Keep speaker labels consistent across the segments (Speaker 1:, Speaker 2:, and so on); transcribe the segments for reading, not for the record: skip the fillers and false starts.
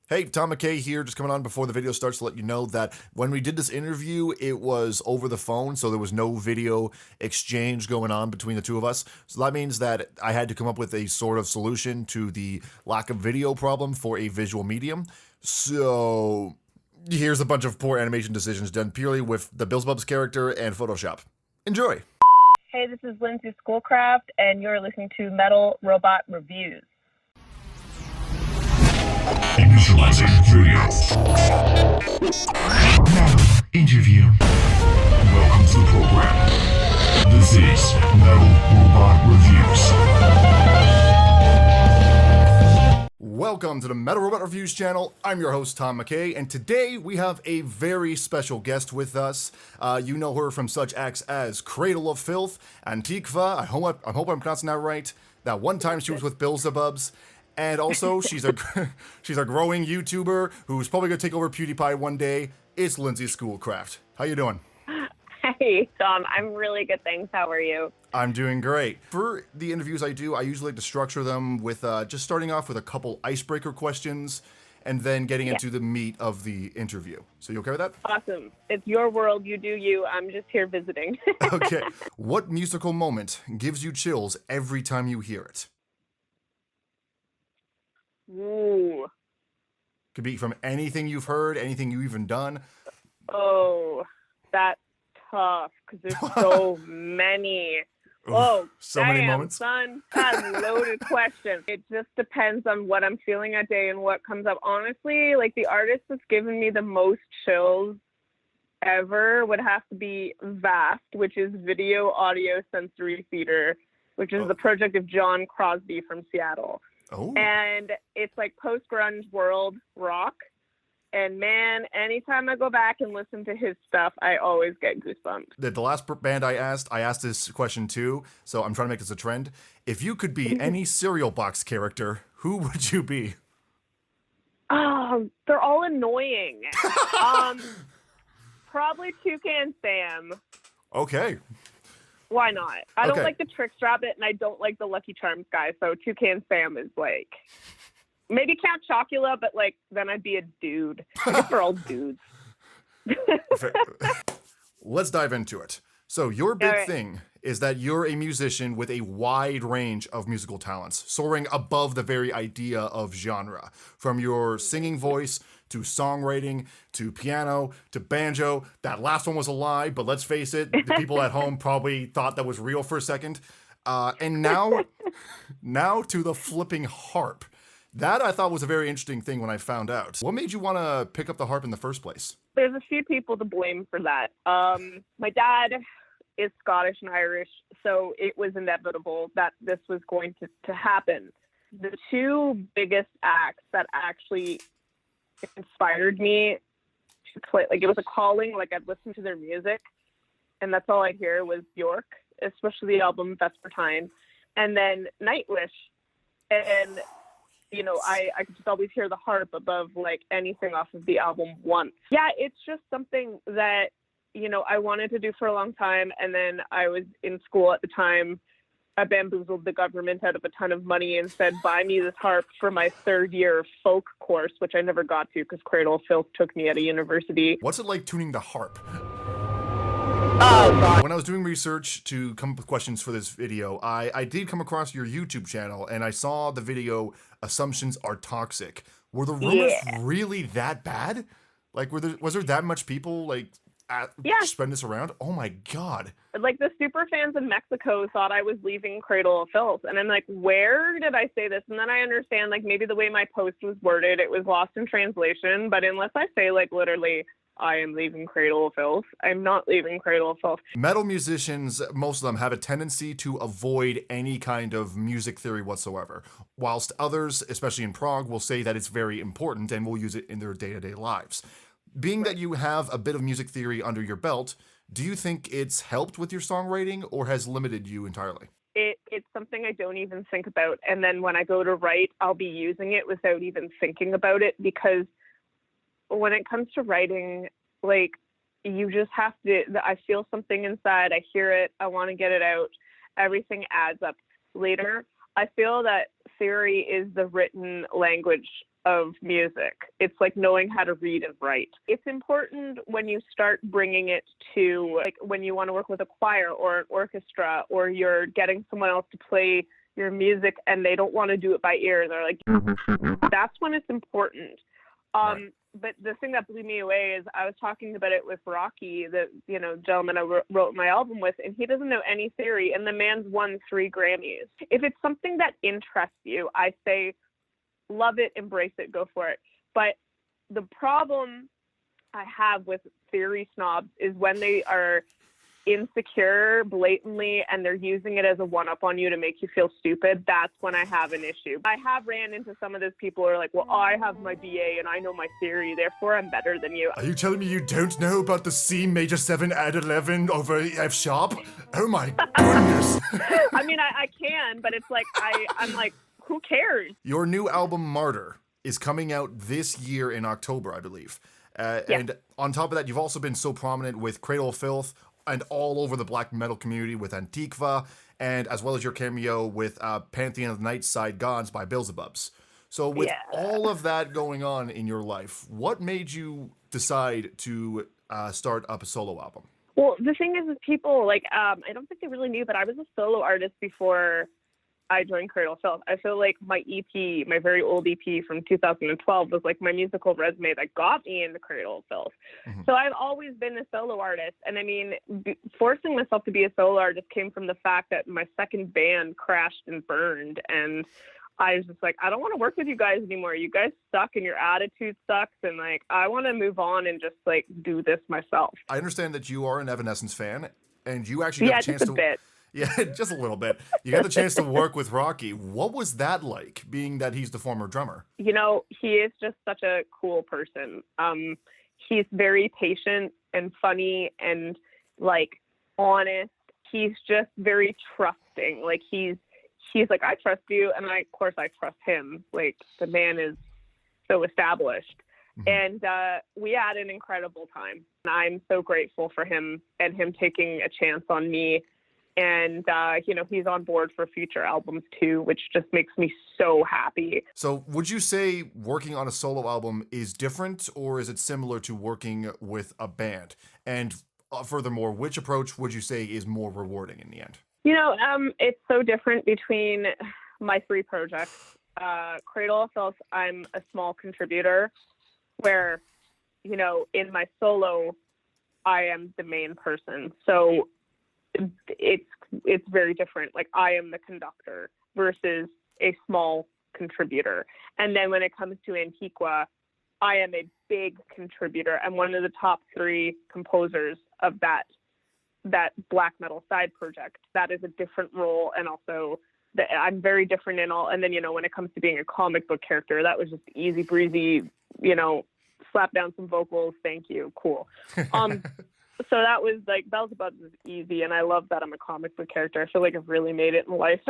Speaker 1: Hey, Tom McKay here, just coming on before the video starts to let you know that when we did this interview, it was over the phone, so there was no video exchange going on between the two of us. So that means that I had to come up with a sort of solution to the lack of video problem for a visual medium. So here's a bunch of poor animation decisions done purely with the Billsbub's character and Photoshop. Enjoy!
Speaker 2: Hey, this is Lindsay Schoolcraft, and you're listening to Metal Robot Reviews.
Speaker 3: Initializing video. Metal interview. Welcome to the program. This is Metal Robot Reviews.
Speaker 1: Welcome to the Metal Robot Reviews channel. I'm your host, Tom McKay, and today we have a very special guest with us. You know her from such acts as Cradle of Filth, Antiqua, I hope I'm pronouncing that right. That one time she was with Billsbubs. And also, she's a growing YouTuber who's probably going to take over PewDiePie one day. It's Lindsay Schoolcraft. How you doing?
Speaker 2: Hey, Tom. I'm really good, thanks. How are you?
Speaker 1: I'm doing great. For the interviews I do, I usually like to structure them with just starting off with a couple icebreaker questions and then getting into the meat of the interview. So you okay with that?
Speaker 2: Awesome. It's your world. You do you. I'm just here visiting.
Speaker 1: Okay. What musical moment gives you chills every time you hear it?
Speaker 2: Ooh.
Speaker 1: Could be from anything you've heard, anything you've even done.
Speaker 2: Oh, that's tough because there's so many. Oh,
Speaker 1: so many moments.
Speaker 2: Son. That's a loaded question. It just depends on what I'm feeling that day and what comes up. Honestly, like the artist that's given me the most chills ever would have to be VAST, which is Video Audio Sensory Theater, which is the project of John Crosby from Seattle.
Speaker 1: Oh.
Speaker 2: And it's like post-grunge world rock. And man, anytime I go back and listen to his stuff, I always get goosebumps.
Speaker 1: The last band I asked this question too, so I'm trying to make this a trend. If you could be any cereal box character, who would you be?
Speaker 2: They're all annoying. Probably Toucan Sam.
Speaker 1: Okay.
Speaker 2: Why not? I don't like the Tricks Rabbit, and I don't like the Lucky Charms guy, so Toucan Sam is like... Maybe Count Chocula, but like then I'd be a dude. I guess we're all dudes.
Speaker 1: Let's dive into it. So your big thing is that you're a musician with a wide range of musical talents, soaring above the very idea of genre. From your singing voice to songwriting to piano to banjo. That last one was a lie, but let's face it, the people at home probably thought that was real for a second. And now to the flipping harp. That I thought was a very interesting thing when I found out. What made you want to pick up the harp in the first place?
Speaker 2: There's a few people to blame for that. My dad is Scottish and Irish, so it was inevitable that this was going to happen. The two biggest acts that actually inspired me to play, like it was a calling, like I'd listen to their music, and that's all I'd hear was Bjork, especially the album Vespertine, and then Nightwish. And you know, I could just always hear the harp above like anything off of the album once. Yeah, it's just something that, you know, I wanted to do for a long time. And then I was in school at the time. I bamboozled the government out of a ton of money and said, buy me this harp for my third year folk course, which I never got to because Cradle of Filth took me at a university.
Speaker 1: What's it like tuning the harp?
Speaker 2: Oh, God.
Speaker 1: When I was doing research to come up with questions for this video, I did come across your YouTube channel and I saw the video Assumptions Are Toxic. Were the rumors really that bad? Like, was there that much people like spreading this around? Oh my God.
Speaker 2: Like the super fans in Mexico thought I was leaving Cradle of Filth. And I'm like, where did I say this? And then I understand like maybe the way my post was worded, it was lost in translation. But unless I say like literally, I am leaving Cradle of Filth, I'm not leaving Cradle of Filth.
Speaker 1: Metal musicians, most of them, have a tendency to avoid any kind of music theory whatsoever, whilst others, especially in prog, will say that it's very important and will use it in their day-to-day lives. Being that you have a bit of music theory under your belt, do you think it's helped with your songwriting or has limited you entirely?
Speaker 2: It's something I don't even think about. And then when I go to write, I'll be using it without even thinking about it because when it comes to writing, like you just have to, I feel something inside, I hear it, I want to get it out, everything adds up later. I feel that theory is the written language of music. It's like knowing how to read and write. It's important when you start bringing it to, like, when you want to work with a choir or an orchestra, or you're getting someone else to play your music and they don't want to do it by ear. And they're like, that's when it's important.
Speaker 1: Right.
Speaker 2: But the thing that blew me away is I was talking about it with Rocky, the gentleman I wrote my album with, and he doesn't know any theory, and the man's won 3 Grammys. If it's something that interests you, I say, love it, embrace it, go for it. But the problem I have with theory snobs is when they are insecure blatantly and they're using it as a one-up on you to make you feel stupid. That's when I have an issue. I have ran into some of those people who are like, well, I have my BA and I know my theory, therefore I'm better than you.
Speaker 1: Are you telling me you don't know about the C major 7 add 11 over F sharp? Oh my goodness.
Speaker 2: I mean, I can, but it's like, I'm like, who cares?
Speaker 1: Your new album, Martyr, is coming out this year in October, I believe. And on top of that, you've also been so prominent with Cradle of Filth and all over the black metal community with Antiqua, and as well as your cameo with Pantheon of the Night Side Gods by Beelzebubs. So with all of that going on in your life, what made you decide to start up a solo album?
Speaker 2: Well, the thing is people, like, I don't think they really knew, but I was a solo artist before I joined Cradle of Filth. I feel like my EP, my very old EP from 2012, was like my musical resume that got me into Cradle of Filth. Mm-hmm. So I've always been a solo artist. And I mean, forcing myself to be a solo artist came from the fact that my second band crashed and burned. And I was just like, I don't want to work with you guys anymore. You guys suck and your attitude sucks. And like, I want to move on and just like do this myself.
Speaker 1: I understand that you are an Evanescence fan and you actually got a chance
Speaker 2: just a bit.
Speaker 1: Yeah, just a little bit. You got the chance to work with Rocky. What was that like, being that he's the former drummer?
Speaker 2: You know, he is just such a cool person. He's very patient and funny and, like, honest. He's just very trusting. Like, he's like, I trust you, and of course I trust him. Like, the man is so established. Mm-hmm. And we had an incredible time. I'm so grateful for him and him taking a chance on me. And, he's on board for future albums too, which just makes me so happy.
Speaker 1: So would you say working on a solo album is different, or is it similar to working with a band? And furthermore, which approach would you say is more rewarding in the end?
Speaker 2: It's so different between my 3 projects. Cradle of Filth, I'm a small contributor, where, in my solo, I am the main person. So it's very different. Like, I am the conductor versus a small contributor. And then when it comes to Antiqua, I am a big contributor. I'm one of the top 3 composers of that black metal side project. That is a different role, and also I'm very different in all. And then when it comes to being a comic book character, that was just easy breezy. Slap down some vocals, thank you, cool. So that was like, Beelzebubs is easy, and I love that I'm a comic book character. I feel like I've really made it in life.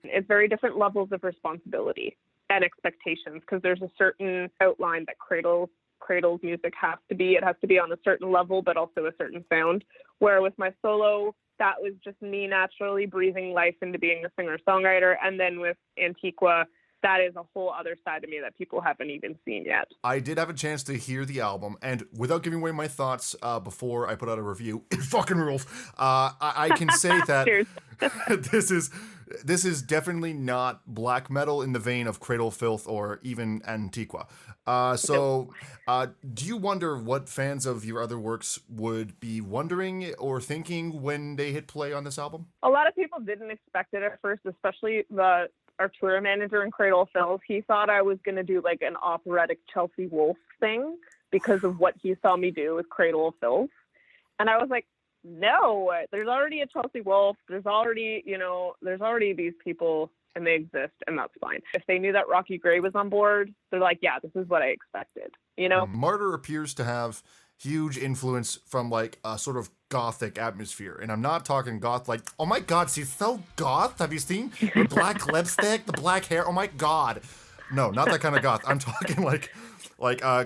Speaker 2: It's very different levels of responsibility and expectations, because there's a certain outline that Cradle's music has to be. It has to be on a certain level, but also a certain sound. Where with my solo, that was just me naturally breathing life into being a singer-songwriter. And then with Antiqua, that is a whole other side of me that people haven't even seen yet. I
Speaker 1: did have a chance to hear the album, and without giving away my thoughts before I put out a review, it fucking rules. I can say that this is definitely not black metal in the vein of Cradle of Filth or even Antiqua. Do you wonder what fans of your other works would be wondering or thinking when they hit play on this album?
Speaker 2: A lot of people didn't expect it at first, especially our tour manager in Cradle of Filth. He thought I was going to do like an operatic Chelsea Wolfe thing because of what he saw me do with Cradle of Filth. And I was like, no, there's already a Chelsea Wolfe. There's already these people, and they exist, and that's fine. If they knew that Rocky Gray was on board, they're like, yeah, this is what I expected,
Speaker 1: Martyr appears to have huge influence from like a sort of gothic atmosphere, and I'm not talking goth like, oh my god, she's so goth, have you seen the black lipstick, the black hair, oh my god. No, not that kind of goth. I'm talking like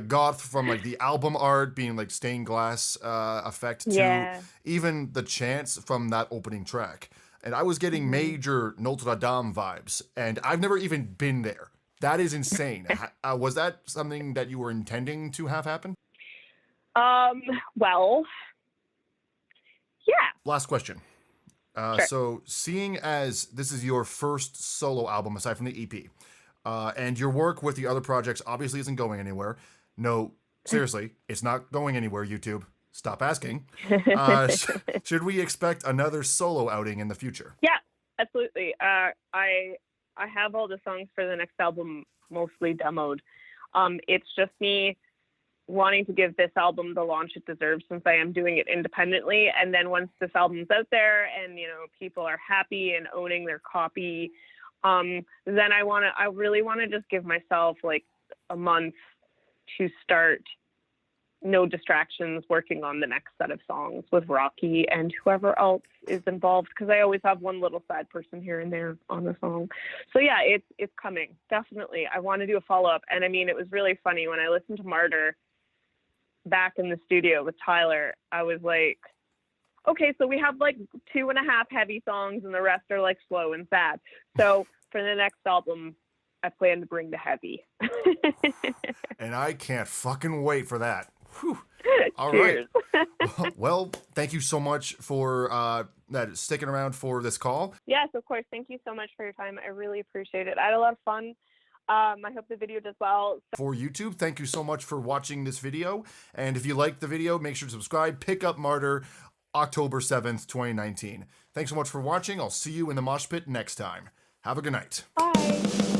Speaker 1: goth from like the album art being like stained glass effect to even the chants from that opening track. And I was getting major Notre Dame vibes, and I've never even been there. That is insane. Was that something that you were intending to have happen?
Speaker 2: Well, yeah.
Speaker 1: Last question.
Speaker 2: Sure.
Speaker 1: So, seeing as this is your first solo album aside from the EP, and your work with the other projects obviously isn't going anywhere. No, seriously, it's not going anywhere, YouTube. Stop asking. Should we expect another solo outing in the future?
Speaker 2: Yeah, absolutely. I have all the songs for the next album mostly demoed. It's just me wanting to give this album the launch it deserves, since I am doing it independently. And then once this album's out there and, you know, people are happy and owning their copy, then I really want to just give myself like a month to start, no distractions, working on the next set of songs with Rocky and whoever else is involved, because I always have one little side person here and there on the song. So yeah, it's coming, definitely. I want to do a follow-up. And I mean, it was really funny when I listened to Martyr back in the studio with Tyler. I was like, okay, so we have like 2.5 heavy songs and the rest are like slow and sad. So for the next album, I plan to bring the heavy.
Speaker 1: And I can't fucking wait for that. Whew. All
Speaker 2: Cheers.
Speaker 1: right. Well, thank you so much for sticking around for this call.
Speaker 2: Yes, of course. Thank you so much for your time. I really appreciate it. I had a lot of fun. I hope the video does well.
Speaker 1: For YouTube, thank you so much for watching this video. And if you liked the video, make sure to subscribe. Pick up Martyr October 7th, 2019. Thanks so much for watching. I'll see you in the mosh pit next time. Have a good night.
Speaker 2: Bye.